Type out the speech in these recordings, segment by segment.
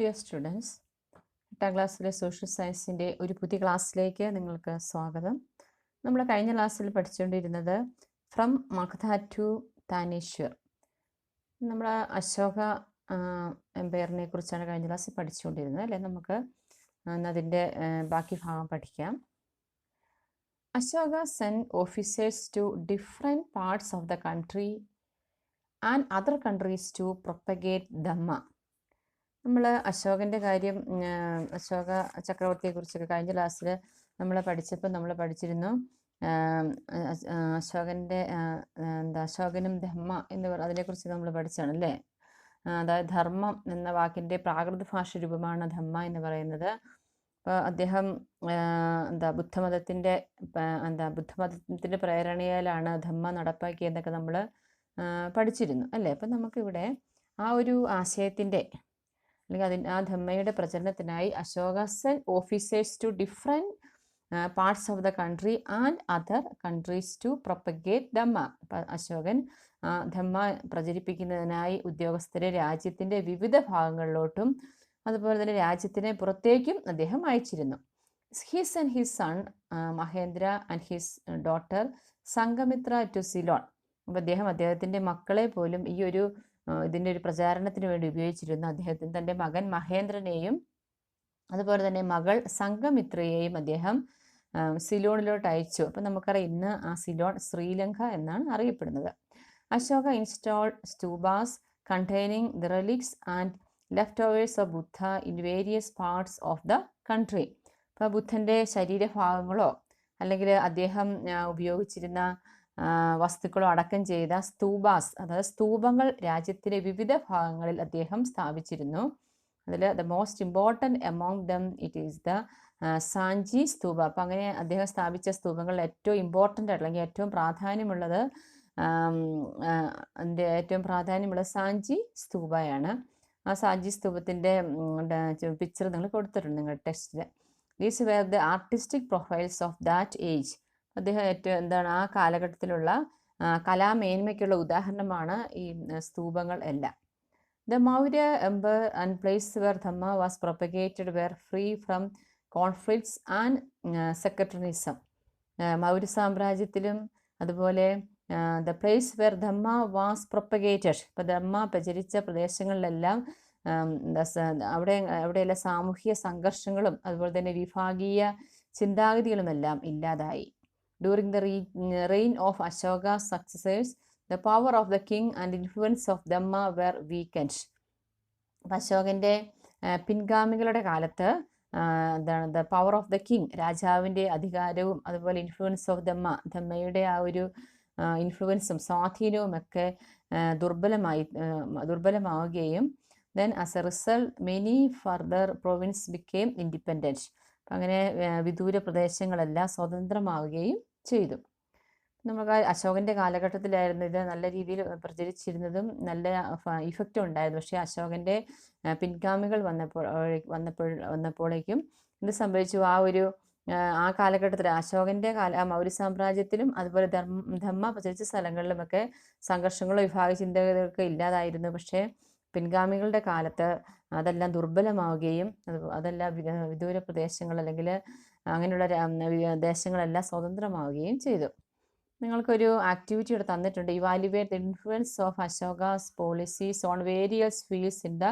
Dear students, 8ാം ക്ലാസ്സിലെ social സയൻസിൻ്റെ ഒരു പുതിയ ക്ലാസ്സിലേക്ക് നിങ്ങൾക്ക് സ്വാഗതം. നമ്മൾ കഴിഞ്ഞ ക്ലാസ്സിൽ പഠിച്ചുകൊണ്ടിരുന്നത് ഫ്രം മഗധ ടു താനേശ്വർ. നമ്മൾ അശോക എംപയറിനെ കുറിച്ചാണ് കഴിഞ്ഞ ക്ലാസ്സിൽ പഠിച്ചുകൊണ്ടിരുന്നത് അല്ലേ. നമുക്ക് അതിൻ്റെ ബാക്കി ഭാഗം പഠിക്കാം. Ashoka send officers to different parts of the country and other countries to propagate dhamma. നമ്മൾ അശോകൻ്റെ കാര്യം, അശോക ചക്രവർത്തിയെക്കുറിച്ചൊക്കെ കഴിഞ്ഞ ക്ലാസ്സിൽ നമ്മൾ പഠിച്ചപ്പോൾ നമ്മൾ പഠിച്ചിരുന്നു. അശോകൻ്റെ അശോകനും ധമ്മ എന്ന് അതിനെക്കുറിച്ച് നമ്മൾ പഠിച്ചാണ് അല്ലേ. അതായത് ധർമ്മം എന്ന വാക്കിൻ്റെ പ്രാകൃത ഭാഷ രൂപമാണ് ധമ്മ എന്ന് പറയുന്നത്. അപ്പോൾ അദ്ദേഹം ബുദ്ധമതത്തിൻ്റെ പ്രേരണയാലാണ് ധമ്മ നടപ്പാക്കിയെന്നൊക്കെ നമ്മൾ പഠിച്ചിരുന്നു അല്ലേ. അപ്പം നമുക്കിവിടെ ആ ഒരു ആശയത്തിൻ്റെ അല്ലെങ്കിൽ ആ ധമ്മയുടെ പ്രചരണത്തിനായി Ashoka send officers to different parts of the country and other countries to propagate dhamma. അപ്പം അശോകൻ ധമ്മ പ്രചരിപ്പിക്കുന്നതിനായി ഉദ്യോഗസ്ഥരെ രാജ്യത്തിൻ്റെ വിവിധ ഭാഗങ്ങളിലോട്ടും അതുപോലെ തന്നെ രാജ്യത്തിന് പുറത്തേക്കും അദ്ദേഹം അയച്ചിരുന്നു. His and his son Mahendra and his daughter Sanghamitra to Ceylon. അപ്പോൾ അദ്ദേഹത്തിൻ്റെ മക്കളെ പോലും ഈ ഒരു ഇതിൻ്റെ ഒരു പ്രചാരണത്തിന് വേണ്ടി ഉപയോഗിച്ചിരുന്നു. അദ്ദേഹത്തിന് തൻ്റെ മകൻ മഹേന്ദ്രനെയും അതുപോലെ തന്നെ മകൾ സംഘമിത്രയെയും അദ്ദേഹം സിലോണിലോട്ട് അയച്ചു. അപ്പം നമുക്കറിയാം ഇന്ന് ആ സിലോൺ ശ്രീലങ്ക എന്നാണ് അറിയപ്പെടുന്നത്. Ashoka install സ്തൂപാസ് containing the relics and left overs of Buddha in various parts of the country. അപ്പോൾ ബുദ്ധൻ്റെ ശരീരഭാഗങ്ങളോ അല്ലെങ്കിൽ അദ്ദേഹം ഉപയോഗിച്ചിരുന്ന വസ്തുക്കളോ അടക്കം ചെയ്ത സ്തൂപാസ്, അതായത് സ്തൂപങ്ങൾ രാജ്യത്തിലെ വിവിധ ഭാഗങ്ങളിൽ അദ്ദേഹം സ്ഥാപിച്ചിരുന്നു. അതിൽ the most important among them it is the Sanchi stupa. അപ്പം അങ്ങനെ അദ്ദേഹം സ്ഥാപിച്ച സ്തൂപങ്ങളിൽ ഏറ്റവും ഇമ്പോർട്ടൻ്റ് അല്ലെങ്കിൽ ഏറ്റവും പ്രാധാന്യമുള്ളത് സാഞ്ചി സ്തൂപയാണ്. ആ സാഞ്ചി സ്തൂപത്തിൻ്റെ പിക്ചർ നിങ്ങൾ കൊടുത്തിട്ടുണ്ട് നിങ്ങളുടെ ടെക്സ്റ്റിൽ. These were the artistic profiles of that age. അദ്ദേഹം ഏറ്റവും ആ കാലഘട്ടത്തിലുള്ള കലാമേന്മയ്ക്കുള്ള ഉദാഹരണമാണ് ഈ സ്തൂപങ്ങൾ എല്ലാം. The Maurya empire and place where dhamma was propagated were free from conflicts and sectarianism. Maurya സാമ്രാജ്യത്തിലും അതുപോലെ the place where dhamma was propagated, ഇപ്പോൾ ധമ്മ പ്രചരിച്ച പ്രദേശങ്ങളിലെല്ലാം അവിടെയെല്ലാം സാമൂഹിക സംഘർഷങ്ങളും അതുപോലെ തന്നെ വിഭാഗീയ ചിന്താഗതികളുമെല്ലാം ഇല്ലാതായി. During the reign of Ashoka's successors, the power of the king and influence of Dhamma were weakened. അശോകൻ്റെ പിൻഗാമികളുടെ കാലത്ത് the power of the king, രാജാവിൻ്റെ അധികാരവും അതുപോലെ ഇൻഫ്ലുവൻസ് ഓഫ് ധമ്മയുടെ ആ ഒരു ഇൻഫ്ലുവൻസും സ്വാധീനവും ഒക്കെ ദുർബലമാവുകയും then as a result many further province became independent. അപ്പം അങ്ങനെ വിദൂര പ്രദേശങ്ങളെല്ലാം സ്വതന്ത്രമാവുകയും ചെയ്തു. നമുക്ക് അശോകൻ്റെ കാലഘട്ടത്തിലായിരുന്നു ഇത് നല്ല രീതിയിൽ പ്രചരിച്ചിരുന്നതും നല്ല ഇഫക്റ്റും ഉണ്ടായിരുന്നു. പക്ഷേ അശോകൻ്റെ പിൻഗാമികൾ വന്നപ്പോഴേക്കും എന്ത് സംഭവിച്ചു, ആ കാലഘട്ടത്തിൽ അശോകൻ്റെ മൗര്യ സാമ്രാജ്യത്തിലും അതുപോലെ ധമ്മ പ്രചരിച്ച സ്ഥലങ്ങളിലുമൊക്കെ സംഘർഷങ്ങളോ വിഭാഗ ചിന്തകളൊക്കെ ഇല്ലാതായിരുന്നു. പക്ഷേ പിൻഗാമികളുടെ കാലത്ത് അതെല്ലാം ദുർബലമാവുകയും അതെല്ലാം വിദൂര പ്രദേശങ്ങൾ അല്ലെങ്കിൽ അങ്ങനെയുള്ള ദേശങ്ങളെല്ലാം സ്വതന്ത്രമാവുകയും ചെയ്തു. നിങ്ങൾക്കൊരു ആക്ടിവിറ്റി ഇവിടെ തന്നിട്ടുണ്ട്. Evaluate the influence of Ashoka's policies on various fields in the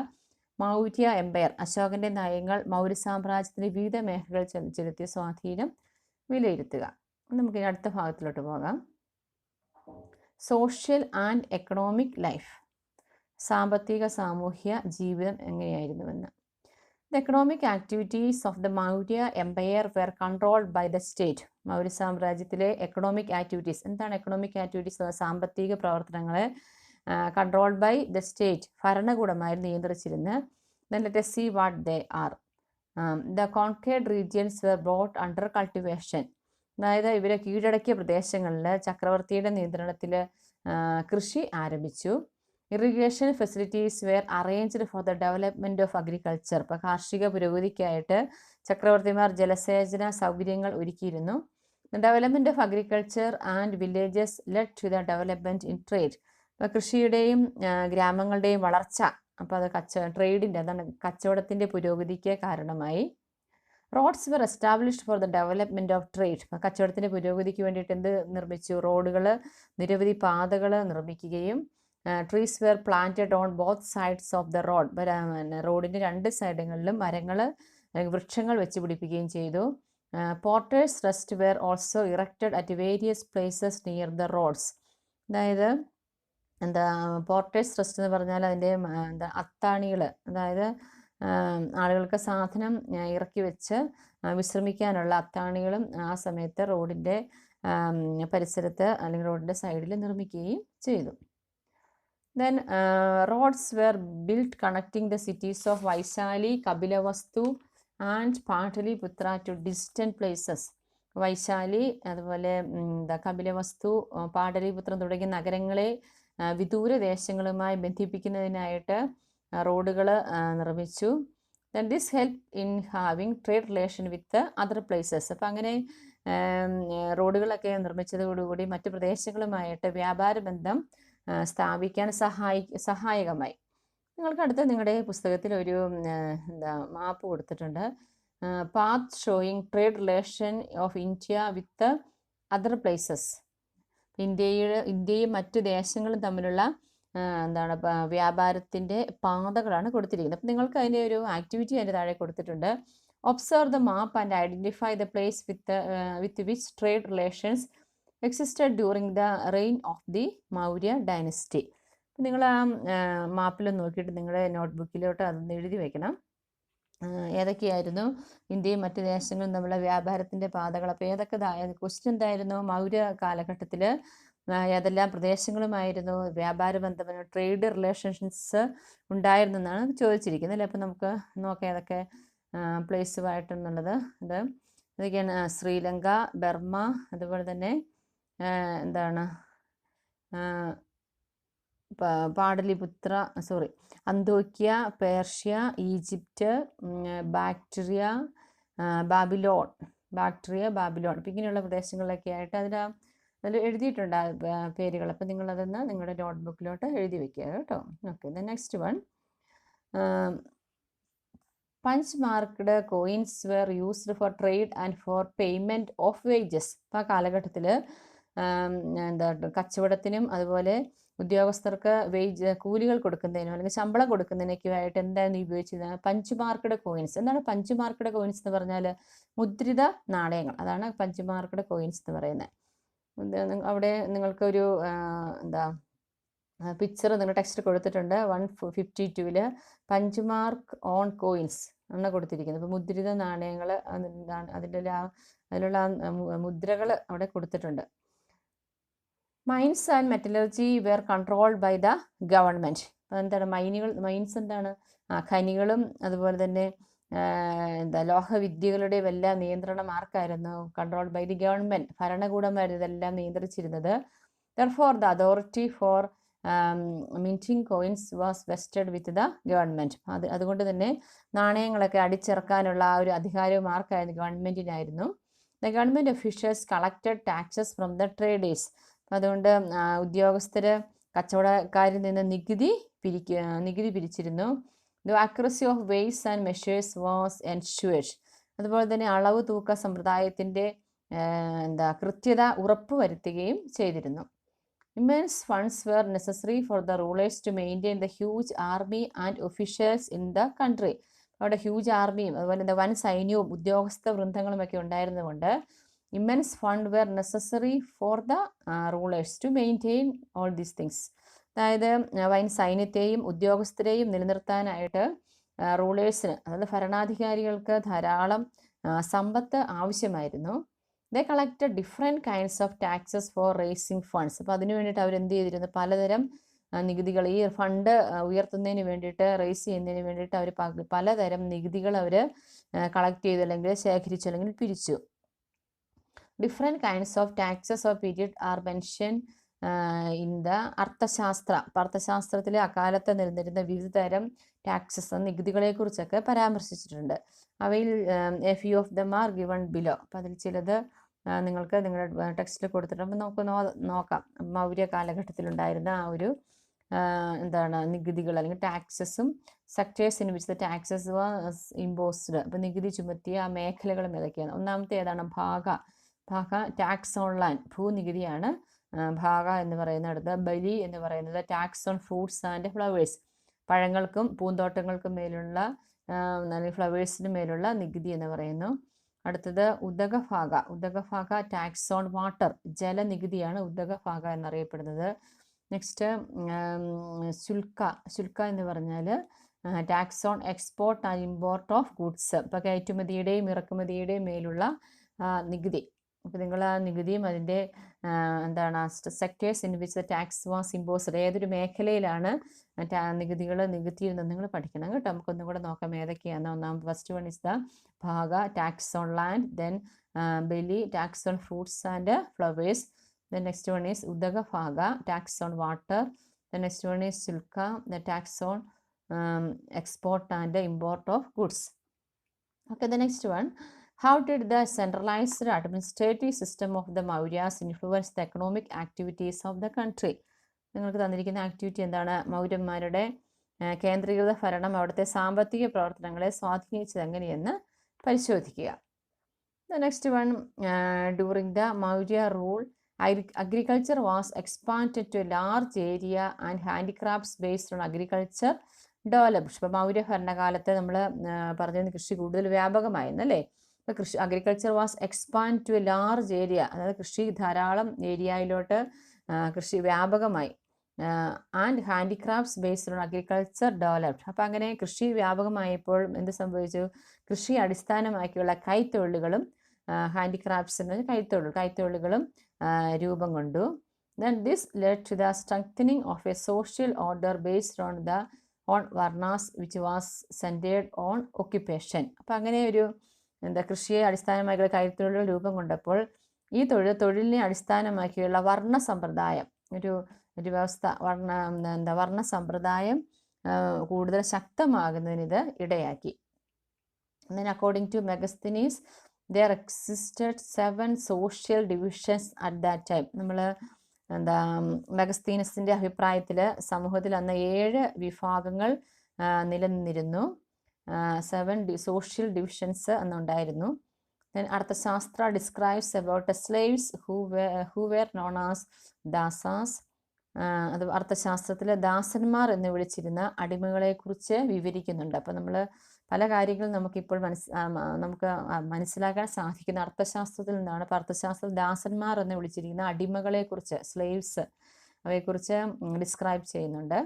Maurya empire. അശോകൻ്റെ നയങ്ങൾ മൗര്യ സാമ്രാജ്യത്തിൻ്റെ വിവിധ മേഖലകളിൽ ചെലുത്തിയ സ്വാധീനം വിലയിരുത്തുക. നമുക്ക് അടുത്ത ഭാഗത്തിലോട്ട് പോകാം. Social and economic life. സാമ്പത്തിക സാമൂഹ്യ ജീവിതം എങ്ങനെയായിരുന്നുവെന്ന്. The economic activities of the Maurya empire were controlled by the state. Maurya സാമ്രാജ്യത്തിലെ എക്കണോമിക് ആക്ടിവിറ്റീസ്, എന്താണ് എക്കണോമിക് ആക്ടിവിറ്റീസ്? സാമ്പത്തിക പ്രവർത്തനങ്ങളെ കൺട്രോൾഡ് ബൈ ദ സ്റ്റേറ്റ്, ഭരണകൂടമായിരുന്നു നിയന്ത്രിച്ചിരുന്നത്. Then let us see what they are. The conquered regions were brought under cultivation. അതായത് ഇവരെ കീഴടക്കിയ പ്രദേശങ്ങളിൽ ചക്രവർത്തിയുടെ നിയന്ത്രണത്തിൽ കൃഷി ആരംഭിച്ചു. Irrigation facilities were arranged for the development of agriculture. ഇപ്പോൾ കാർഷിക പുരോഗതിക്കായിട്ട് ചക്രവർത്തിമാർ ജലസേചന സൗകര്യങ്ങൾ ഒരുക്കിയിരുന്നു. The development of agriculture and villages led to the development in trade. ഇപ്പോൾ കൃഷിയുടെയും ഗ്രാമങ്ങളുടെയും വളർച്ച അപ്പോൾ അത് ട്രേഡിൻ്റെ അതാണ് കച്ചവടത്തിൻ്റെ പുരോഗതിക്ക് കാരണമായി. Roads were established for the development of trade. കച്ചവടത്തിൻ്റെ പുരോഗതിക്ക് വേണ്ടിയിട്ട് എന്ത് നിർമ്മിച്ചു? റോഡുകൾ, നിരവധി പാതകൾ നിർമ്മിക്കുകയും trees were planted on both sides of the road. റോഡിൻ്റെ 2 സൈഡുകളിലും മരങ്ങൾ, വൃക്ഷങ്ങൾ വെച്ച് പിടിപ്പിക്കുകയും ചെയ്തു. Porters rest were also erected at various places near the roads. അതായത് പോർട്ടേഴ്സ് റെസ്റ്റ് എന്ന് പറഞ്ഞാൽ അതിൻ്റെ അത്താണികൾ, അതായത് ആളുകൾക്ക് സാധനം ഇറക്കി വെച്ച് വിശ്രമിക്കാനുള്ള അത്താണികളും ആ സമയത്ത് റോഡിൻ്റെ പരിസരത്ത് അല്ലെങ്കിൽ റോഡിൻ്റെ സൈഡിൽ നിർമ്മിക്കുകയും ചെയ്തു. Then roads were built connecting the cities of Vaishali, Kabilavastu and Pataliputra to distant places. Vaishali, അതുപോലെ കപിലവസ്തു, പാടലിപുത്രം തുടങ്ങിയ നഗരങ്ങളെ വിദൂര ദേശങ്ങളുമായി ബന്ധിപ്പിക്കുന്നതിനായിട്ട് റോഡുകൾ നിർമ്മിച്ചു. Then this help in having trade relation with other places. അപ്പം അങ്ങനെ റോഡുകളൊക്കെ നിർമ്മിച്ചതോടുകൂടി മറ്റു പ്രദേശങ്ങളുമായിട്ട് വ്യാപാര ബന്ധം സ്ഥാപിക്കാൻ സഹായകമായി. നിങ്ങൾക്കടുത്ത് നിങ്ങളുടെ പുസ്തകത്തിൽ ഒരു മാപ്പ് കൊടുത്തിട്ടുണ്ട്. Path showing trade relation of India with other places. ഇന്ത്യയും മറ്റു ദേശങ്ങളും തമ്മിലുള്ള വ്യാപാരത്തിൻ്റെ പാതകളാണ് കൊടുത്തിരിക്കുന്നത്. അപ്പം നിങ്ങൾക്ക് അതിൻ്റെ ഒരു ആക്ടിവിറ്റി അതിൻ്റെ താഴെ കൊടുത്തിട്ടുണ്ട്. Observe the map and identify the place with which trade relations existed during the reign of the Maurya dynasty. നിങ്ങൾ ആ മാപ്പിൽ നോക്കിയിട്ട് നിങ്ങളുടെ നോട്ട്ബുക്കിലോട്ട് അതൊന്ന് എഴുതി വയ്ക്കണം. ഏതൊക്കെയായിരുന്നു ഇന്ത്യയും മറ്റു ദേശങ്ങളും തമ്മിലുള്ള വ്യാപാരത്തിൻ്റെ പാതകൾ? അപ്പോൾ ഏതൊക്കെ ക്വസ്റ്റ്യൻ എന്തായിരുന്നു? മൗര്യ കാലഘട്ടത്തിൽ ഏതെല്ലാം പ്രദേശങ്ങളുമായിരുന്നു വ്യാപാര ബന്ധം, ട്രേഡ് റിലേഷൻസ് ഉണ്ടായിരുന്നെന്നാണ് ചോദിച്ചിരിക്കുന്നത് അല്ലേ. അപ്പോൾ നമുക്ക് നോക്കാം ഏതൊക്കെ പ്ലേസുമായിട്ടെന്നുള്ളത്. ഇതൊക്കെയാണ് ശ്രീലങ്ക, ബർമ്മ, അതുപോലെ തന്നെ അന്തോക്യ, പേർഷ്യ, ഈജിപ്റ്റ്, ബാക്ട്രിയ, ബാബിലോൺ. അപ്പം ഇങ്ങനെയുള്ള പ്രദേശങ്ങളിലൊക്കെ ആയിട്ട് അതിൽ എഴുതിയിട്ടുണ്ട് പേരുകൾ. അപ്പം നിങ്ങളതൊന്ന് നിങ്ങളുടെ നോട്ട്ബുക്കിലോട്ട് എഴുതി വയ്ക്കുക കേട്ടോ. Okay, the next one. Punch marked coins were used for trade and for payment of wages. അപ്പം ആ കാലഘട്ടത്തിൽ കച്ചവടത്തിനും അതുപോലെ ഉദ്യോഗസ്ഥർക്ക് കൂലികൾ കൊടുക്കുന്നതിനോ അല്ലെങ്കിൽ ശമ്പളം കൊടുക്കുന്നതിനൊക്കെ ആയിട്ട് എന്തായിരുന്നു ഉപയോഗിച്ചിരുന്നത്? Punch marked coins. എന്താണ് പഞ്ച് മാർക്ക്ഡ് കോയിൻസ് എന്ന് പറഞ്ഞാൽ? മുദ്രിത നാണയങ്ങൾ. അതാണ് പഞ്ച് മാർക്ക്ഡ് കോയിൻസ് എന്ന് പറയുന്നത്. അവിടെ നിങ്ങൾക്കൊരു പിക്ചർ നിങ്ങളുടെ ടെക്സ്റ്റ് കൊടുത്തിട്ടുണ്ട്. 152-ൽ പഞ്ച് മാർക്ക് ഓൺ കോയിൻസ് ആണ് കൊടുത്തിരിക്കുന്നത്. അപ്പോൾ മുദ്രിത നാണയങ്ങൾ അതിലുള്ള മുദ്രകൾ അവിടെ കൊടുത്തിട്ടുണ്ട്. Mines and metallurgy were controlled by the government. അതെന്താണ് മൈൻസ് എന്താണ്? ഖനികളും അതുപോലെ തന്നെ ലോഹവിദ്യകളുടെയും എല്ലാം നിയന്ത്രണം ആർക്കായിരുന്നു? Controlled by the government. ഭരണകൂടമായിരുന്നു ഇതെല്ലാം നിയന്ത്രിച്ചിരുന്നത്. Therefore the authority for minting coins was vested with the government. അതുകൊണ്ട് തന്നെ നാണയങ്ങളൊക്കെ അടിച്ചിറക്കാനുള്ള ആ ഒരു അധികാരവും ആർക്കായിരുന്നു? ഗവൺമെൻറ്റിനായിരുന്നു. The government officials collected taxes from the traders. അതുകൊണ്ട് ഉദ്യോഗസ്ഥർ കച്ചവടക്കാരിൽ നിന്ന് നികുതി പിരിച്ചിരുന്നു. The accuracy of weights and measures was ensured. അതുപോലെ തന്നെ അളവ് തൂക്ക സമ്പ്രദായത്തിൻ്റെ കൃത്യത ഉറപ്പുവരുത്തുകയും ചെയ്തിരുന്നു. Immense funds were necessary for the rulers to maintain the huge army and officials in the country. അവിടെ ഹ്യൂജ് ആർമിയും അതുപോലെ വൻ സൈന്യവും ഉദ്യോഗസ്ഥ വൃന്ദങ്ങളുമൊക്കെ ഉണ്ടായിരുന്നതുകൊണ്ട് immense fund were necessary for the rulers to maintain all these things. അതായത് വൻ സൈന്യത്തെയും ഉദ്യോഗസ്ഥരെയും നിലനിർത്താനായിട്ട് റൂളേഴ്സിന്, അതായത് ഭരണാധികാരികൾക്ക് ധാരാളം സമ്പത്ത് ആവശ്യമായിരുന്നു. They collected different kinds of taxes for raising funds. അപ്പോൾ അതിനു വേണ്ടിയിട്ട് അവരെന്ത് ചെയ്തിരുന്നു? പലതരം നികുതികൾ, ഈ ഫണ്ട് ഉയർത്തുന്നതിന് വേണ്ടിയിട്ട്, റേസ് ചെയ്യുന്നതിന് വേണ്ടിയിട്ട് അവർ പലതരം നികുതികൾ അവർ കളക്ട് ചെയ്തു, അല്ലെങ്കിൽ ശേഖരിച്ചു, അല്ലെങ്കിൽ പിരിച്ചു. Different kinds of taxes of period are mention in the Arthashastra. അർത്ഥശാസ്ത്രത്തിൽ അക്കാലത്ത് നിലനിരുന്ന വിവിധ തരം ടാക്സസ്, നികുതികളെക്കുറിച്ചൊക്കെ പരാമർശിച്ചിട്ടുണ്ട്. അവയിൽ a few of them are given below. അപ്പം അതിൽ ചിലത് നിങ്ങൾക്ക് നിങ്ങളുടെ ടെക്സ്റ്റിൽ കൊടുത്തിട്ടുണ്ട്. അപ്പം നമുക്ക് നോക്കാം മൗര്യ കാലഘട്ടത്തിലുണ്ടായിരുന്ന ആ ഒരു എന്താണ് നികുതികൾ അല്ലെങ്കിൽ ടാക്സസും sectors in which the taxes was imposed. അപ്പം നികുതി ചുമത്തിയ ആ മേഖലകളും ഏതൊക്കെയാണ്? ഒന്നാമത്തെ ഏതാണ്? ഭാഗ ടാക്സ് ഓൺ ലാൻഡ്, ഭൂനികുതിയാണ് ഭാഗ എന്ന് പറയുന്നിടത്ത്. ബലി എന്ന് പറയുന്നത് tax on fruits and flowers, പഴങ്ങൾക്കും പൂന്തോട്ടങ്ങൾക്കും മേലുള്ള ഫ്ലവേഴ്സിന് മേലുള്ള നികുതി എന്ന് പറയുന്നു. അടുത്തത് ഉദകഭാഗ ടാക്സ് ഓൺ വാട്ടർ, ജലനികുതിയാണ് ഉദകഭാഗ എന്നറിയപ്പെടുന്നത്. നെക്സ്റ്റ് ശുൽക്ക എന്ന് പറഞ്ഞാൽ tax on export and import of goods, ഇപ്പോൾ കയറ്റുമതിയുടെയും ഇറക്കുമതിയുടെയും മേലുള്ള നികുതി. അപ്പോൾ നിങ്ങൾ ആ നികുതിയും അതിൻ്റെ എന്താണ് sectors in which the tax was imposed, ഏതൊരു മേഖലയിലാണ് നികുതികൾ നികുത്തിയിരുന്നത് നിങ്ങൾ പഠിക്കണം കേട്ടോ. നമുക്കൊന്നും കൂടെ നോക്കാം ഏതൊക്കെയാണ്. ഒന്നാമത് first one is the bhaga tax on land, then bali tax on fruits and flowers, then next one is udakabhaga tax on water, then next one is shulka, the tax on export and import of goods. Okay, the next one, how did the centralized administrative system of the Mauryas influence the economic activities of the country? നിങ്ങൾക്ക് തന്നിരിക്കുന്ന activity എന്താണ്? മൗര്യന്മാരുടെ കേന്ദ്രീകൃത ഭരണം അവിടുത്തെ സാമ്പത്തിക പ്രവർത്തനങ്ങളെ സ്വാധീനിച്ചത് എങ്ങനെയെന്ന് പരിശോധിക്കുക. The next one, during the Maurya rule, agriculture was expanded to a large area and handicrafts based on agriculture developed. ഇപ്പോൾ മൗര്യ ഭരണകാലത്ത് നമ്മൾ പറഞ്ഞിരുന്ന കൃഷി കൂടുതൽ വ്യാപകമായിരുന്നു അല്ലേ. ഇപ്പോൾ agriculture was expand to a large area, അതായത് കൃഷി ധാരാളം ഏരിയയിലോട്ട് കൃഷി വ്യാപകമായി. And handicrafts based on agriculture developed. അപ്പോൾ അങ്ങനെ കൃഷി വ്യാപകമായപ്പോൾ എന്ത് സംഭവിച്ചു? കൃഷി അടിസ്ഥാനമാക്കിയുള്ള കൈത്തൊഴിലുകളും ഹാൻഡിക്രാഫ്റ്റ്സ് എന്ന കൈത്തൊഴിലുകളും രൂപം കൊണ്ടു. Then this led to the strengthening of a social order based on varnas which was centered on occupation. അപ്പോൾ അങ്ങനെ ഒരു കൃഷിയെ അടിസ്ഥാനമാക്കിയുള്ള കൈത്തൊഴിലുകൾ രൂപം കൊണ്ടപ്പോൾ ഈ തൊഴിലിനെ അടിസ്ഥാനമാക്കിയുള്ള വർണ്ണ സമ്പ്രദായം, ഒരു വ്യവസ്ഥ, വർണ്ണ സമ്പ്രദായം കൂടുതൽ ശക്തമാകുന്നതിന് ഇത് ഇടയാക്കി. Then according to Megasthenes, there existed 7 social divisions at that time. നമ്മൾ മെഗസ്തീനസിൻ്റെ അഭിപ്രായത്തിൽ സമൂഹത്തിൽ അന്ന് 7 വിഭാഗങ്ങൾ നിലനിന്നിരുന്നു. 7 സോഷ്യൽ ഡിവിഷൻസ് അന്നുണ്ടായിരുന്നു. Then Arthashastra describes about slaves who were known as dasas. അത് അർത്ഥശാസ്ത്രത്തിൽ ദാസന്മാർ എന്ന് വിളിച്ചിരുന്ന അടിമകളെക്കുറിച്ച് വിവരിക്കുന്നുണ്ട്. അപ്പോൾ നമ്മൾ പല കാര്യങ്ങളും നമുക്കിപ്പോൾ നമുക്ക് മനസ്സിലാക്കാൻ സാധിക്കുന്ന അർത്ഥശാസ്ത്രത്തിൽ നിന്നാണ്. അപ്പോൾ അർത്ഥശാസ്ത്രത്തിൽ ദാസന്മാർ എന്ന് വിളിച്ചിരിക്കുന്ന അടിമകളെക്കുറിച്ച്, സ്ലേവ്സ്, അവയെക്കുറിച്ച് ഡിസ്ക്രൈബ് ചെയ്യുന്നുണ്ട്.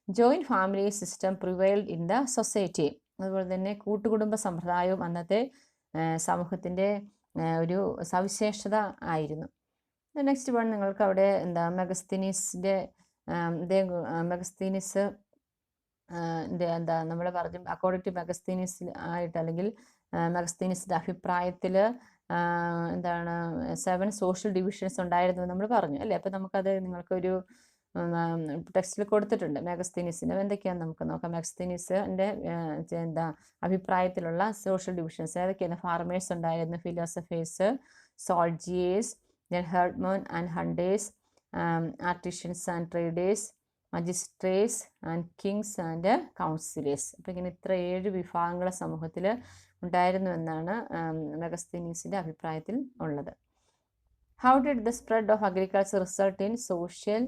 Joint family system prevailed in the society. അതുപോലെ തന്നെ കൂട്ടുകുടുംബ സമ്പ്രദായവും അന്നത്തെ സമൂഹത്തിൻ്റെ ഒരു സവിശേഷത ആയിരുന്നു. നെക്സ്റ്റ് വൺ, നിങ്ങൾക്ക് അവിടെ മെഗസ്തീനിസ് നമ്മൾ പറഞ്ഞു അക്കോർഡിംഗ് ടു മെഗസ്തീനിസ് ആയിട്ട്, അല്ലെങ്കിൽ മെഗസ്തീനിസിൻ്റെ അഭിപ്രായത്തിൽ 7 സോഷ്യൽ ഡിവിഷൻസ് ഉണ്ടായിരുന്നു നമ്മൾ പറഞ്ഞു അല്ലേ. അപ്പോൾ നമുക്കത് നിങ്ങൾക്കൊരു ടെക്സ്റ്റിൽ കൊടുത്തിട്ടുണ്ട് മെഗസ്തീനിസിൻ്റെ. എന്തൊക്കെയാണെന്ന് നമുക്ക് നോക്കാം. മെഗസ്തീനിസിൻ്റെ അഭിപ്രായത്തിലുള്ള സോഷ്യൽ ഡിവിഷൻസ് ഏതൊക്കെയാണ്? ഫാർമേഴ്സ് ഉണ്ടായിരുന്നു, philosophers, soldiers, then herdmen and hunters, artisans and traders, magistrates and kings and councillors. അപ്പോൾ ഇങ്ങനെ ഇത്ര 7 വിഭാഗങ്ങൾ സമൂഹത്തിൽ ഉണ്ടായിരുന്നു എന്നാണ് മെഗസ്തീനീസിൻ്റെ അഭിപ്രായത്തിൽ ഉള്ളത്. How did the spread of agriculture result in social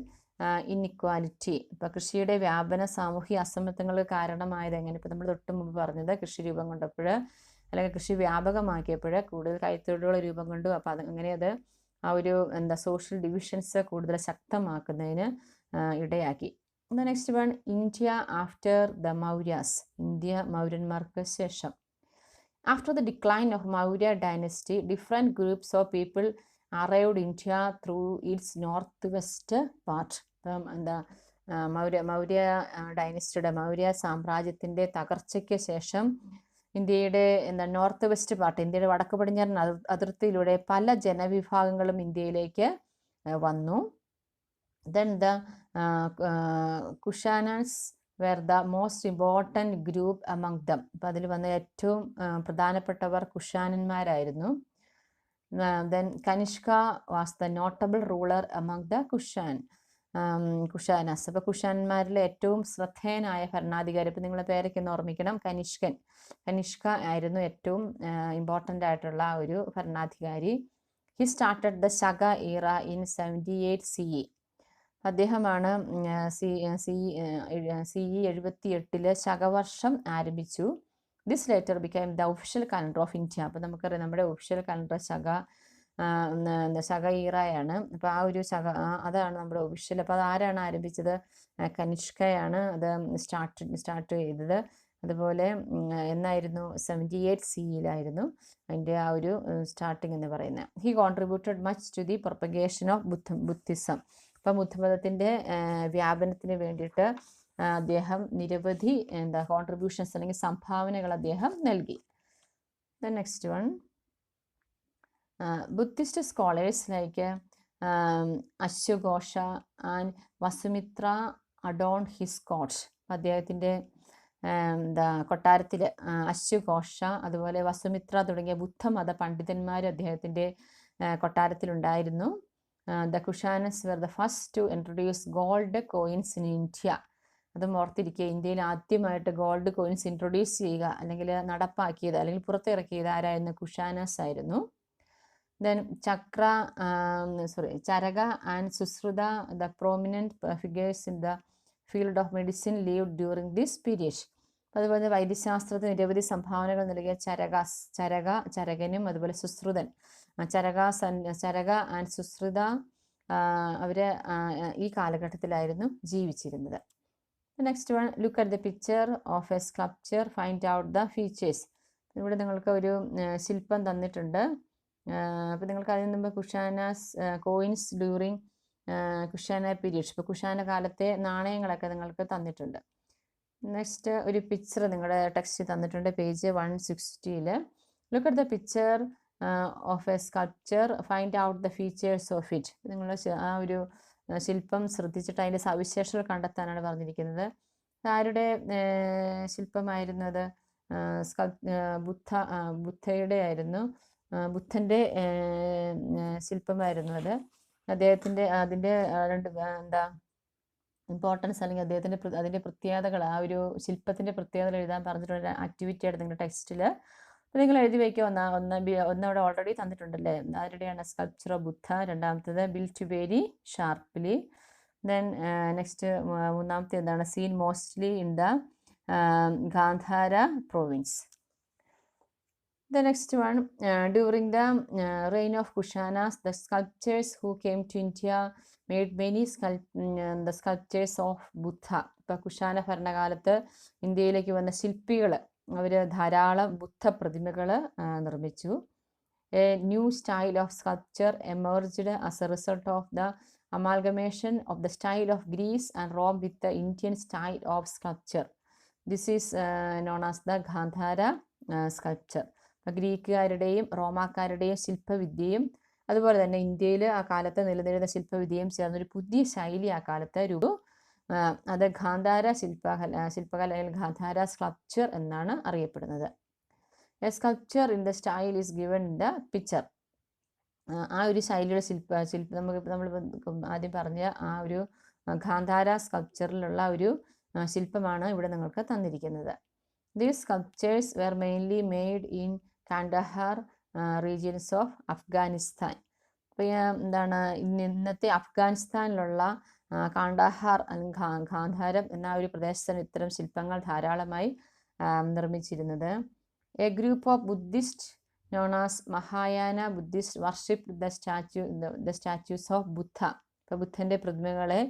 inequality? ഇപ്പോൾ കൃഷിയുടെ വ്യാപന സാമൂഹിക അസമത്വങ്ങൾക്ക് കാരണമായത് എങ്ങനെ? ഇപ്പോൾ നമ്മൾ തൊട്ട് മുമ്പ് പറഞ്ഞത് കൃഷി രൂപം കൊണ്ടപ്പോൾ അല്ലെങ്കിൽ കൃഷി വ്യാപകമാക്കിയപ്പോൾ കൂടുതൽ കൈത്തൊഴിലുകൾ രൂപം കൊണ്ടു. അപ്പോൾ അങ്ങനെ അത് ആ ഒരു സോഷ്യൽ ഡിവിഷൻസ് കൂടുതൽ ശക്തമാക്കുന്നതിന് ഇടയാക്കി. Next one, India after the Mauryas. India മൗര്യന്മാർക്ക് ശേഷം. After the decline of Maurya dynasty, different groups of people arrived India through its north west part. Maurya ഡൈനസ്റ്റിയുടെ, മൗര്യ സാമ്രാജ്യത്തിൻ്റെ തകർച്ചയ്ക്ക് ശേഷം ഇന്ത്യയുടെ നോർത്ത് വെസ്റ്റ് പാർട്ട്, ഇന്ത്യയുടെ വടക്ക് പടിഞ്ഞാറൻ അതിർത്തിയിലൂടെ പല ജനവിഭാഗങ്ങളും ഇന്ത്യയിലേക്ക് വന്നു. Then the Kushanans were the most important group among them. അപ്പം അതിൽ വന്ന ഏറ്റവും പ്രധാനപ്പെട്ടവർ കുഷാനന്മാരായിരുന്നു. Then Kanishka was the notable ruler among the Kushan. Kushanas. അപ്പോൾ കുഷാന്മാരിലെ ഏറ്റവും ശ്രദ്ധേയനായ ഭരണാധികാരി, ഇപ്പോൾ നിങ്ങളെ പേരൊക്കെ ഒന്ന് ഓർമ്മിക്കണം, കനിഷ്ക ആയിരുന്നു ഏറ്റവും ഇമ്പോർട്ടൻ്റ് ആയിട്ടുള്ള ഒരു ഭരണാധികാരി. He started the Shaka era in 78 CE. അദ്ദേഹമാണ് CE 78 ശകവർഷം ആരംഭിച്ചു. This later become the official calendar of India. അപ്പോൾ നമുക്കറിയാം നമ്മുടെ ഒഫീഷ്യൽ കലണ്ടർ ശക ഈറയാണ്. അപ്പോൾ ആ ഒരു അതാണ് നമ്മുടെ ഒഫീഷ്യൽ. അപ്പോൾ അത് ആരാണ് ആരംഭിച്ചത്? കനിഷ്കയാണ് അത് സ്റ്റാർട്ട് ചെയ്തത്. അതുപോലെ എന്നായിരുന്നു? 78 CE അതിൻ്റെ ആ ഒരു സ്റ്റാർട്ടിങ് എന്ന് പറയുന്നത്. He contributed much to the propagation of Buddhism. അപ്പം ബുദ്ധമതത്തിൻ്റെ വ്യാപനത്തിന് വേണ്ടിയിട്ട് അദ്ദേഹം നിരവധി കോൺട്രിബ്യൂഷൻസ് അല്ലെങ്കിൽ സംഭാവനകൾ അദ്ദേഹം നൽകി. The next one, Buddhist scholars like അശ്വഘോഷ and Vasumitra adorn his court. അദ്ദേഹത്തിൻ്റെ കൊട്ടാരത്തിൽ അശ്വഘോഷ അതുപോലെ വസുമിത്ര തുടങ്ങിയ ബുദ്ധമത പണ്ഡിതന്മാർ അദ്ദേഹത്തിൻ്റെ കൊട്ടാരത്തിലുണ്ടായിരുന്നു. The Kushanas were the first to introduce gold coins in India. അതും ഓർത്തിരിക്കുക, ഇന്ത്യയിൽ ആദ്യമായിട്ട് ഗോൾഡ് കോയിൻസ് ഇൻട്രൊഡ്യൂസ് ചെയ്യുക അല്ലെങ്കിൽ നടപ്പാക്കിയത് അല്ലെങ്കിൽ പുറത്തിറക്കിയത് ആരായിരുന്നു? കുഷാനസ് ആയിരുന്നു. Then Charaka and Sushruta, the prominent figures in the field of medicine lived during this period. അതുപോലെ വൈദ്യശാസ്ത്രത്തിന് നിരവധി സംഭാവനകൾ നൽകിയ ചരകനും അതുപോലെ സുശ്രുതൻ, ചരക ആൻഡ് സുശ്രുത അവർ ഈ കാലഘട്ടത്തിലായിരുന്നു ജീവിച്ചിരുന്നത്. Next one, look at the picture of A sculpture, find out the features. ഇവിടെ നിങ്ങൾക്ക് ഒരു ശില്പം തന്നിട്ടുണ്ട്. അപ്പോൾ നിങ്ങൾക്ക് അതിന് മുമ്പ് Kushanas coins during Kushana periods, ഇപ്പോൾ കുഷാന കാലത്തെ നാണയങ്ങളൊക്കെ നിങ്ങൾക്ക് തന്നിട്ടുണ്ട്. നെക്സ്റ്റ് ഒരു പിക്ചർ നിങ്ങളുടെ ടെക്സ്റ്റ് തന്നിട്ടുണ്ട്, page 160. Look at the picture of A sculpture, find out the features of it. നിങ്ങൾ ആ ഒരു ശില്പം ശ്രദ്ധിച്ചിട്ട് അതിൻ്റെ സവിശേഷതകൾ കണ്ടെത്താനാണ് പറഞ്ഞിരിക്കുന്നത്. ആരുടെ ശില്പമായിരുന്നത്? ബുദ്ധയുടെ ആയിരുന്നു. ബുദ്ധൻ്റെ ശില്പമായിരുന്നു അത്. അദ്ദേഹത്തിൻ്റെ അതിൻ്റെ രണ്ട് ഇമ്പോർട്ടൻസ് അല്ലെങ്കിൽ അതിൻ്റെ പ്രത്യേകതകൾ, ആ ഒരു ശില്പത്തിൻ്റെ പ്രത്യേകതകൾ എഴുതാൻ പറഞ്ഞിട്ടുള്ള ആക്ടിവിറ്റി ആയിട്ട് നിങ്ങളുടെ ടെക്സ്റ്റിൽ നിങ്ങൾ എഴുതി വയ്ക്കുക. ഒന്നവിടെ ഓൾറെഡി തന്നിട്ടുണ്ടല്ലേ, ആരുടെയാണ്? Sculpture of Buddha. രണ്ടാമത്തേത് built very sharply. Then next മൂന്നാമത്തെ എന്താണ്? Seen mostly in the Gandhara province. The next one, during the reign of Kushanas, the sculptors who came to India made many the sculptures of Buddha. ഇപ്പോൾ കുഷാന ഭരണകാലത്ത് ഇന്ത്യയിലേക്ക് വന്ന ശില്പികൾ അവർ ധാരാളം ബുദ്ധ പ്രതിമകൾ നിർമ്മിച്ചു. A new style of sculpture emerged as a result of the amalgamation of the style of Greece and Rome with the Indian style of sculpture. This is known as the Gandhara sculpture. ഗ്രീക്കുകാരുടെയും റോമാക്കാരുടെയും ശില്പവിദ്യയും അതുപോലെ തന്നെ ഇന്ത്യയിൽ ആ കാലത്ത് നിലനിരുന്ന ശില്പവിദ്യയും ചേർന്നൊരു പുതിയ ശൈലി ആ കാലത്ത് അത് ഗാന്ധാര ശില്പകല അല്ലെങ്കിൽ ഗാന്ധാര സ്കൾപ്ചർ എന്നാണ് അറിയപ്പെടുന്നത്. A sculpture in the style is given in the picture. ആ ഒരു ശൈലിയുടെ നമ്മൾ ആദ്യം പറഞ്ഞ ആ ഒരു ഗാന്ധാര സ്കൾപ്ചറിലുള്ള ഒരു ശില്പമാണ് ഇവിടെ നിങ്ങൾക്ക് തന്നിരിക്കുന്നത്. These sculptures were mainly made in Kandahar regions of Afghanistan. അപ്പോൾ എന്താണ് ഇന്നത്തെ അഫ്ഗാനിസ്ഥാനിലുള്ള കാണ്ഡഹാർ അല്ലെങ്കിൽ ഗാന്ധാരം എന്ന ഒരു പ്രദേശത്താണ് ഇത്തരം ശില്പങ്ങൾ ധാരാളമായി നിർമ്മിച്ചിരുന്നത്. A group of Buddhist known as Mahayana Buddhist worship the statues of Buddha. ഇപ്പോൾ ബുദ്ധൻ്റെ പ്രതിമകളെ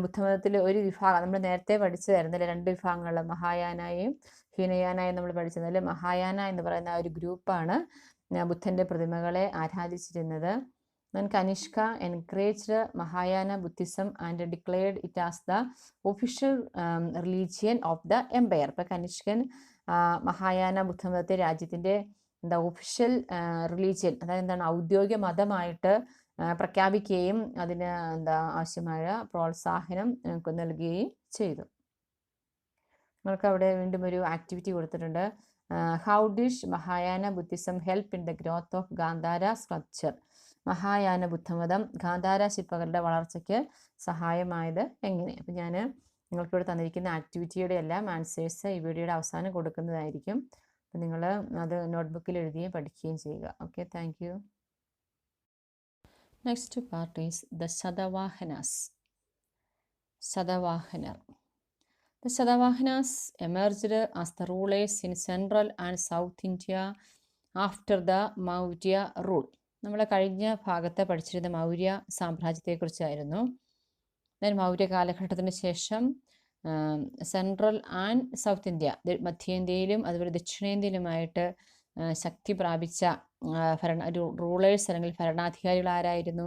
ബുദ്ധമതത്തിൽ ഒരു വിഭാഗം നമ്മൾ നേരത്തെ പഠിച്ചതായിരുന്നല്ലേ, രണ്ട് വിഭാഗങ്ങൾ, മഹായാനയും ഹീനയാനയും നമ്മൾ പഠിച്ചതിൽ മഹായാന എന്ന് പറയുന്ന ഒരു ഗ്രൂപ്പാണ് ബുദ്ധൻ്റെ പ്രതിമകളെ ആരാധിച്ചിരുന്നത്. Then Kanishka encouraged Mahayana Buddhism and declared it as the official religion of the empire. ഇപ്പോൾ കനിഷ്കൻ മഹായാന ബുദ്ധമതത്തെ രാജ്യത്തിൻ്റെ ഒഫീഷ്യൽ റിലീജിയൻ, അതായത് എന്താണ് ഔദ്യോഗിക മതമായിട്ട് പ്രഖ്യാപിക്കുകയും അതിന് ആവശ്യമായ പ്രോത്സാഹനം നൽകുകയും ചെയ്തു. നിങ്ങൾക്ക് അവിടെ വീണ്ടും ഒരു ആക്ടിവിറ്റി കൊടുത്തിട്ടുണ്ട്. How did Mahayana Buddhism help in the growth of Gandhara sculpture. Mahayana ബുദ്ധമതം ഗാന്ധാര ശില്പകലയുടെ വളർച്ചയ്ക്ക് സഹായമായത് എങ്ങനെ? അപ്പം ഞാൻ നിങ്ങൾക്കിവിടെ തന്നിരിക്കുന്ന ആക്ടിവിറ്റിയുടെ എല്ലാം ആൻസേഴ്സ് ഈ വീഡിയോയുടെ അവസാനം കൊടുക്കുന്നതായിരിക്കും. അപ്പം നിങ്ങൾ അത് നോട്ട്ബുക്കിൽ എഴുതുകയും പഠിക്കുകയും ചെയ്യുക. Okay, thank you. Next part is the Satavahanas. ശതവാഹനർ. The Satavahanas emerged as the rulers in Central and South India after the Maurya rule. നമ്മൾ കഴിഞ്ഞ ഭാഗത്ത് പഠിച്ചിരുന്ന മൗര്യ സാമ്രാജ്യത്തെക്കുറിച്ചായിരുന്നു. ദെൻ മൗര്യ കാലഘട്ടത്തിന് ശേഷം സെൻട്രൽ ആൻഡ് സൗത്ത് ഇന്ത്യ, മധ്യേന്ത്യയിലും അതുപോലെ ദക്ഷിണേന്ത്യയിലുമായിട്ട് ശക്തി പ്രാപിച്ച റൂളേഴ്സ് അല്ലെങ്കിൽ ഭരണാധികാരികൾ ആരായിരുന്നു?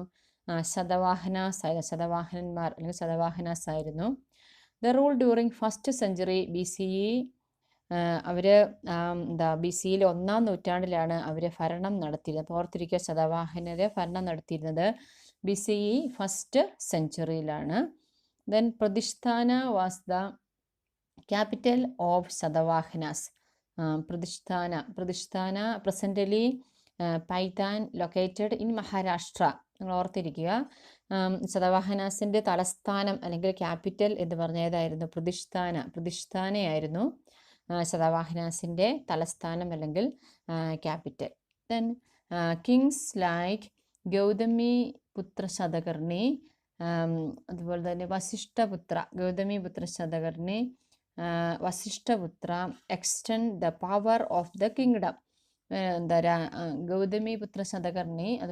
ശതവാഹനന്മാർ അല്ലെങ്കിൽ ശതവാഹനാസ് ആയിരുന്നു. The rule during first century BCE. അവർ BCEയിൽ 1-ാം നൂറ്റാണ്ടിലാണ് അവർ ഭരണം നടത്തിയിരുന്നത്. അപ്പോൾ ഓർത്തിരിക്കുക, ശതവാഹനര് ഭരണം നടത്തിയിരുന്നത് BCE ഫസ്റ്റ് സെഞ്ചുറിയിലാണ്. Then Pratishthana was the capital of Satavahanas. Pratishthana presently Paithan located in Maharashtra. നിങ്ങൾ ഓർത്തിരിക്കുക, ശതവാഹനാസിൻ്റെ തലസ്ഥാനം അല്ലെങ്കിൽ ക്യാപിറ്റൽ എന്ന് പറഞ്ഞതായിരുന്നു പ്രതിഷ്ഠാനയായിരുന്നു ശതവാഹനാസിൻ്റെ തലസ്ഥാനം അല്ലെങ്കിൽ capital. Then kings like Gautami Putra Satakarni, അതുപോലെ തന്നെ Gautamiputra Satakarni, Vasishthaputra extend the power of the kingdom. Gautamiputra Satakarni, അത്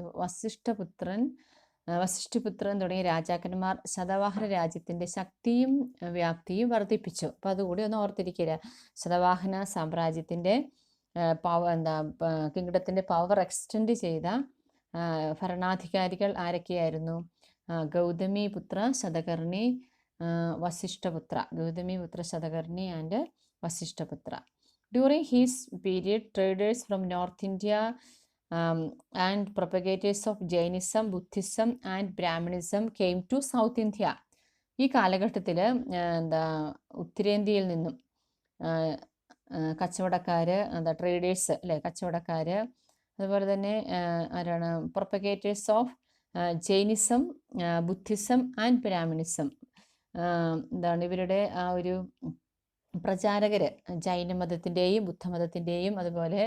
വസിഷ്ഠപുത്രൻ തുടങ്ങിയ രാജാക്കന്മാർ ശതവാഹന രാജ്യത്തിൻ്റെ ശക്തിയും വ്യാപ്തിയും വർദ്ധിപ്പിച്ചു. അപ്പോൾ അതുകൂടി ഒന്ന് ഓർത്തിരിക്കുക. ശതവാഹന സാമ്രാജ്യത്തിൻ്റെ കിങ്ഡത്തിൻ്റെ പവർ എക്സ്റ്റെൻഡ് ചെയ്ത ഭരണാധികാരികൾ ആരൊക്കെയായിരുന്നു? Gautamiputra Satakarni, Gautamiputra Satakarni and Vasishthaputra. During his period, traders from North India and propagators of Jainism, Buddhism and Brahmanism came to South India. ഈ കാലഘട്ടത്തിൽ ഉത്തരേന്ത്യയിൽ നിന്നും കച്ചവടക്കാർ, ട്രേഡേഴ്സ് അല്ലേ, കച്ചവടക്കാർ, അതുപോലെ തന്നെ ആരാണ്? Propagators of Jainism, Buddhism and Brahmanism. ഇവരുടെ ആ ഒരു പ്രചാരകർ ജൈനമതത്തിൻ്റെയും ബുദ്ധമതത്തിൻ്റെയും അതുപോലെ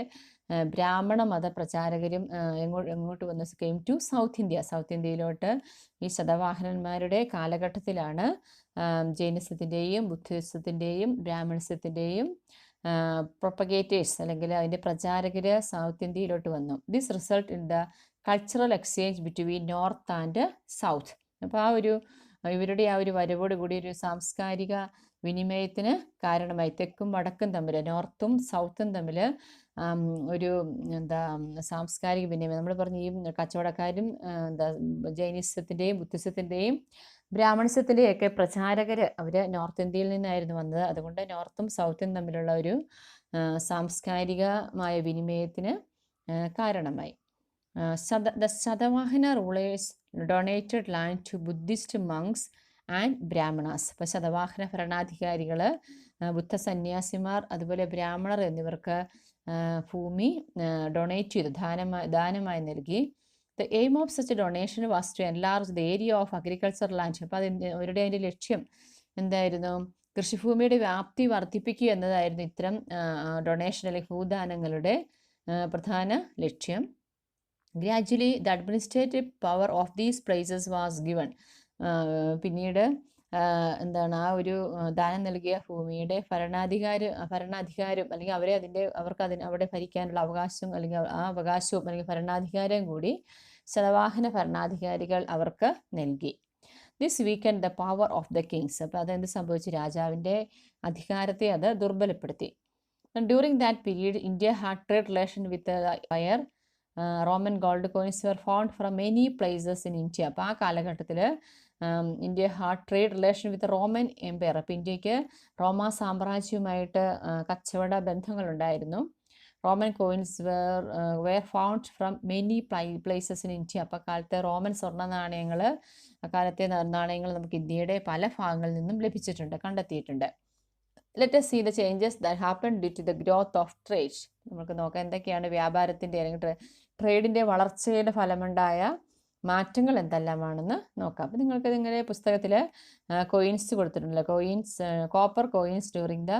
ബ്രാഹ്മണ മത പ്രചാരകരും എങ്ങോട്ട് വന്നു? കെയിം ടു സൗത്ത് ഇന്ത്യയിലോട്ട്. ഈ ശതവാഹനന്മാരുടെ കാലഘട്ടത്തിലാണ് ജൈനിസത്തിൻ്റെയും ബുദ്ധിസത്തിൻ്റെയും ബ്രാഹ്മണിസത്തിൻ്റെയും പ്രൊപ്പഗേറ്റേഴ്സ് അല്ലെങ്കിൽ അതിൻ്റെ പ്രചാരകർ സൗത്ത് ഇന്ത്യയിലോട്ട് വന്നു. This result in the cultural exchange between north and south. അപ്പോൾ ഇവരുടെ ആ ഒരു വരവോടുകൂടി ഒരു സാംസ്കാരിക വിനിമയത്തിന് കാരണമായി. തെക്കും വടക്കും തമ്മിൽ, നോർത്തും സൗത്തും തമ്മിൽ ഒരു സാംസ്കാരിക വിനിമയം. നമ്മൾ പറഞ്ഞു, ഈ കച്ചവടക്കാരും ജൈനിസത്തിൻ്റെയും ബുദ്ധിസത്തിൻ്റെയും ബ്രാഹ്മണിസത്തിൻ്റെയും ഒക്കെ പ്രചാരകർ അവർ നോർത്ത് ഇന്ത്യയിൽ നിന്നായിരുന്നു വന്നത്. അതുകൊണ്ട് നോർത്തും സൗത്തും തമ്മിലുള്ള ഒരു സാംസ്കാരികമായ വിനിമയത്തിന് കാരണമായി. The Satavahana rulers donated land to Buddhist monks and Brahmanas. അപ്പോൾ ശതവാഹന ഭരണാധികാരികൾ ബുദ്ധസന്യാസിമാർ അതുപോലെ ബ്രാഹ്മണർ എന്നിവർക്ക് ഭൂമി ഡൊണേറ്റ് ചെയ്തു, ദാനമായി നൽകി. The aim of such donation was to enlarge the area of agriculture land. അപ്പോൾ അവരുടെ അതിൻ്റെ ലക്ഷ്യം എന്തായിരുന്നു? കൃഷിഭൂമിയുടെ വ്യാപ്തി വർദ്ധിപ്പിക്കുക എന്നതായിരുന്നു ഇത്തരം ഡൊണേഷൻ അല്ലെങ്കിൽ ഭൂദാനങ്ങളുടെ പ്രധാന ലക്ഷ്യം. Gradually the administrative power of these places was given. പിന്നീട് ആ ഒരു ദാനം നൽകിയ ഭൂമിയുടെ ഭരണാധികാരം അല്ലെങ്കിൽ അവർക്ക് അവിടെ ഭരിക്കാനുള്ള അവകാശം അല്ലെങ്കിൽ ആ അവകാശവും അല്ലെങ്കിൽ ഭരണാധികാരവും കൂടി ശതവാഹന ഭരണാധികാരികൾ അവർക്ക് നൽകി. This weakened the power of the kings. അപ്പോൾ അതെന്ത് സംഭവിച്ചു? രാജാവിൻ്റെ അധികാരത്തെ അത് ദുർബലപ്പെടുത്തി. During that period India had trade relation with അയർ. Roman gold coins were found from many places in India. അപ്പോൾ ആ കാലഘട്ടത്തിൽ India had trade relation with Roman empire. അപ്പോൾ ഇന്ത്യക്ക് റോമാ സാമ്രാജ്യവുമായിട്ട് കച്ചവട ബന്ധങ്ങളുണ്ടായിരുന്നു. Roman coins were found from many places in India. അപ്പോൾ കാലത്തെ റോമൻ സ്വർണ്ണ നാണയങ്ങൾ, അക്കാലത്തെ നാണയങ്ങൾ നമുക്ക് ഇന്ത്യയുടെ പല ഭാഗങ്ങളിൽ നിന്നും കണ്ടെത്തിയിട്ടുണ്ട്. Let us see the changes that happened due to the growth of trade. നമുക്ക് നോക്കാം എന്തൊക്കെയാണ് വ്യാപാരത്തിൻ്റെ അല്ലെങ്കിൽ ട്രേഡിൻ്റെ വളർച്ചയുടെ ഫലമുണ്ടായ മാറ്റങ്ങൾ എന്തെല്ലാമാണെന്ന് നോക്കാം. അപ്പോൾ നിങ്ങൾക്ക് നിങ്ങളുടെ പുസ്തകത്തിൽ കോയിൻസ് കൊടുത്തിട്ടുണ്ടല്ലോ. Copper coins during the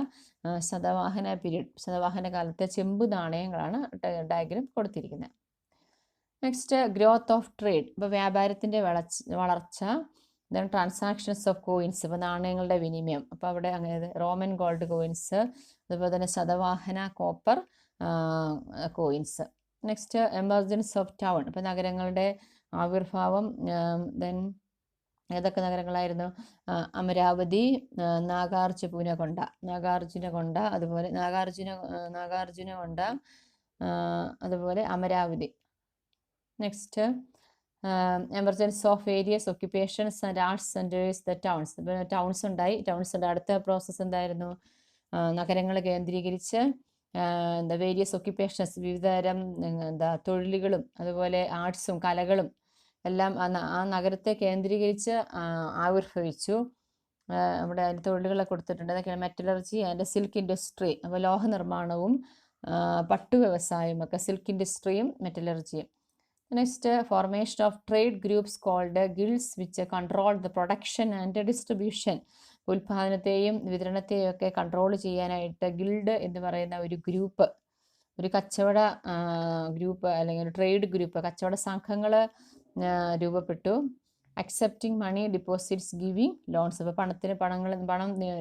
Satavahana period. Satavahana കാലത്തെ ചെമ്പ് നാണയങ്ങളാണ് ഡയഗ്രം കൊടുത്തിരിക്കുന്നത്. Next growth of trade. ഇപ്പോൾ വ്യാപാരത്തിൻ്റെ വളർച്ച. Then transactions of coins. ഇപ്പോൾ നാണയങ്ങളുടെ വിനിമയം. അപ്പോൾ അവിടെ അങ്ങനെ റോമൻ ഗോൾഡ് കോയിൻസ്, അതുപോലെ തന്നെ Satavahana copper coins. Next emergence of town. ഇപ്പോൾ നഗരങ്ങളുടെ ആവിർഭാവം. ദെൻ ഏതൊക്കെ നഗരങ്ങളായിരുന്നു? അമരാവതി, നാഗാർജുനകൊണ്ട, അതുപോലെ നാഗാർജുനകൊണ്ട, അതുപോലെ Amaravati. Next emergence of various occupations and arts centres the towns. ഇപ്പോൾ ടൗൺസ് ഉണ്ടായി. ടൗൺസിൻ്റെ അടുത്ത പ്രോസസ്സ് എന്തായിരുന്നു? നഗരങ്ങൾ കേന്ദ്രീകരിച്ച് വേരിയസ് ഒക്യുപ്പേഷൻസ്, വിവിധതരം തൊഴിലുകളും അതുപോലെ ആർട്സും കലകളും എല്ലാം ആ നഗരത്തെ കേന്ദ്രീകരിച്ച് ആവിർഭവിച്ചു. അവിടെ അതിൻ്റെ തൊഴിലുകളൊക്കെ കൊടുത്തിട്ടുണ്ട്. അതൊക്കെയാണ് മെറ്റലർജി ആൻഡ് സിൽക്ക് ഇൻഡസ്ട്രി. അപ്പോൾ ലോഹ നിർമ്മാണവും പട്ടു വ്യവസായവും ഒക്കെ, സിൽക്ക് ഇൻഡസ്ട്രിയും മെറ്റലർജിയും. Next formation of trade groups called guilds which control the production and distribution. ഉൽപാദനത്തെയും വിതരണത്തെയും ഒക്കെ കൺട്രോൾ ചെയ്യാനായിട്ട് ഗിൽഡ് എന്ന് പറയുന്ന ഒരു ഗ്രൂപ്പ്, ഒരു കച്ചവട ഗ്രൂപ്പ് അല്ലെങ്കിൽ ഒരു ട്രേഡ് ഗ്രൂപ്പ്, കച്ചവട സംഘങ്ങൾ രൂപപ്പെട്ടു. അക്സെപ്റ്റിംഗ് മണി ഡിപ്പോസിറ്റ്സ്, ഗിവിങ് ലോൺസ്. അപ്പോൾ പണം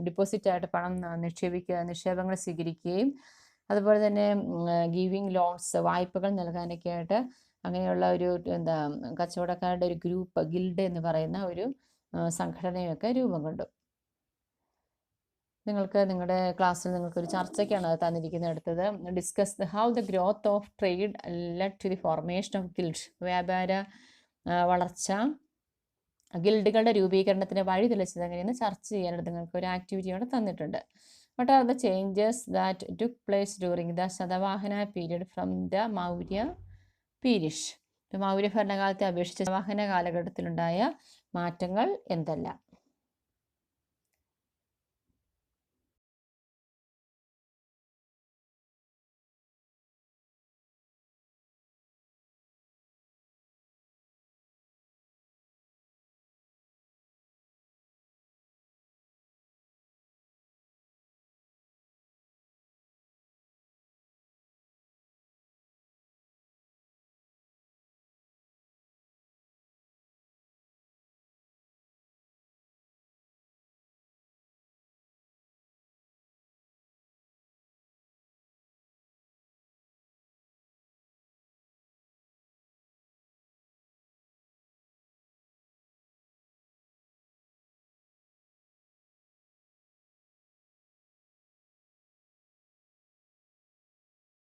ഡിപ്പോസിറ്റായിട്ട് പണം നിക്ഷേപങ്ങൾ സ്വീകരിക്കുകയും അതുപോലെ തന്നെ ഗിവിങ് ലോൺസ്, വായ്പകൾ നൽകാനൊക്കെ ആയിട്ട് അങ്ങനെയുള്ള ഒരു കച്ചവടക്കാരുടെ ഒരു ഗ്രൂപ്പ്, ഗിൽഡ് എന്ന് പറയുന്ന ഒരു സംഘടനയൊക്കെ രൂപം കൊണ്ടു. നിങ്ങളുടെ ക്ലാസ്സിൽ നിങ്ങൾക്കൊരു ചർച്ചയ്ക്കാണ് അത് തന്നിരിക്കുന്നത്. അടുത്തത് discuss how the growth of trade led to the formation of guild. വ്യാപാര വളർച്ച ഗിൽഡുകളുടെ രൂപീകരണത്തിന് വഴി തെളിച്ചത് എങ്ങനെയെന്ന് ചർച്ച ചെയ്യാനായിട്ട് നിങ്ങൾക്ക് ഒരു ആക്ടിവിറ്റി അവിടെ തന്നിട്ടുണ്ട്. What are the changes that took place during the Satavahana period from the Maurya period. Maurya ഭരണകാലത്തെ അപേക്ഷിച്ച് ശതവാഹന കാലഘട്ടത്തിലുണ്ടായ മാറ്റങ്ങൾ എന്തെല്ലാം?